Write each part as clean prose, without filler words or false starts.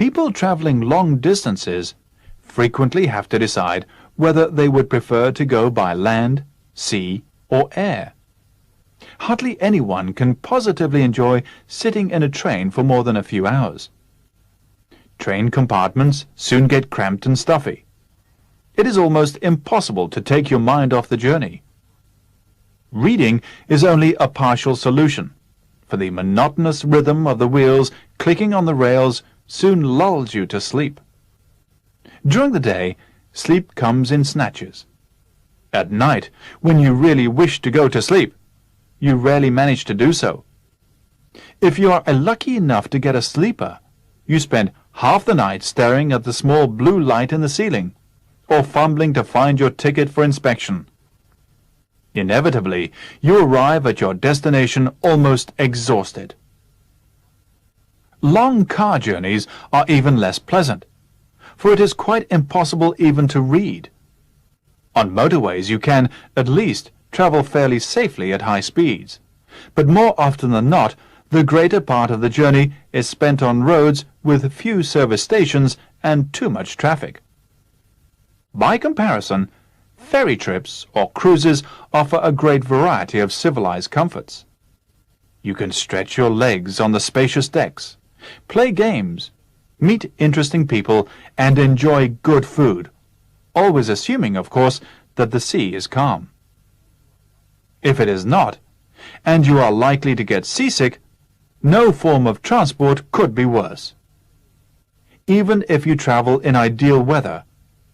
People traveling long distances frequently have to decide whether they would prefer to go by land, sea, or air. Hardly anyone can positively enjoy sitting in a train for more than a few hours. Train compartments soon get cramped and stuffy. It is almost impossible to take your mind off the journey. Reading is only a partial solution, for the monotonous rhythm of the wheels clicking on the rails soon lulls you to sleep. During the day, sleep comes in snatches. At night, when you really wish to go to sleep, you rarely manage to do so. If you are lucky enough to get a sleeper, you spend half the night staring at the small blue light in the ceiling, or fumbling to find your ticket for inspection. Inevitably, you arrive at your destination almost exhausted. Long car journeys are even less pleasant, for it is quite impossible even to read. On motorways you can, at least, travel fairly safely at high speeds, but more often than not, the greater part of the journey is spent on roads with few service stations and too much traffic. By comparison, ferry trips or cruises offer a great variety of civilized comforts. You can stretch your legs on the spacious decks, play games, meet interesting people, and enjoy good food, always assuming, of course, that the sea is calm. If it is not, and you are likely to get seasick, no form of transport could be worse. Even if you travel in ideal weather,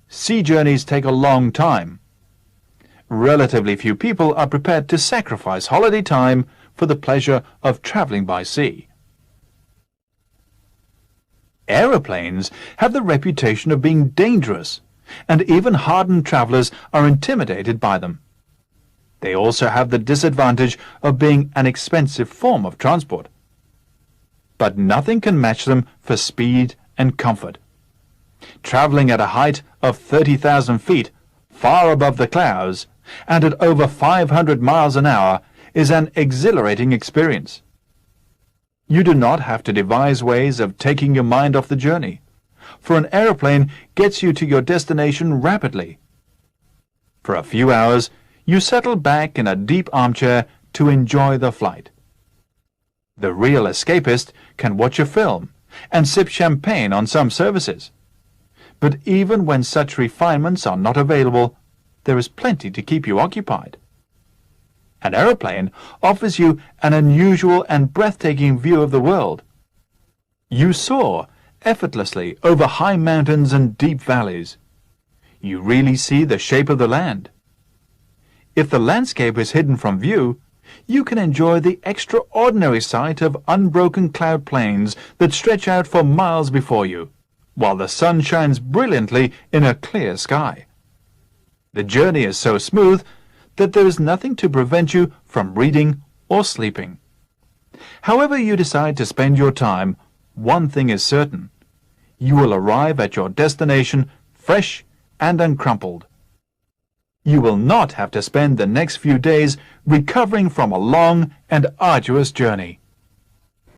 sea journeys take a long time. Relatively few people are prepared to sacrifice holiday time for the pleasure of traveling by sea. Aeroplanes have the reputation of being dangerous, and even hardened travelers are intimidated by them. They also have the disadvantage of being an expensive form of transport. But nothing can match them for speed and comfort. Traveling at a height of 30,000 feet, far above the clouds, and at over 500 miles an hour is an exhilarating experience. You do not have to devise ways of taking your mind off the journey, for an aeroplane gets you to your destination rapidly. For a few hours, you settle back in a deep armchair to enjoy the flight. The real escapist can watch a film and sip champagne on some services. But even when such refinements are not available, there is plenty to keep you occupied. An aeroplane offers you an unusual and breathtaking view of the world. You soar effortlessly over high mountains and deep valleys. You really see the shape of the land. If the landscape is hidden from view, you can enjoy the extraordinary sight of unbroken cloud plains that stretch out for miles before you, while the sun shines brilliantly in a clear sky. The journey is so smooth that there is nothing to prevent you from reading or sleeping. However you decide to spend your time, one thing is certain: you will arrive at your destination fresh and uncrumpled. You will not have to spend the next few days recovering from a long and arduous journey.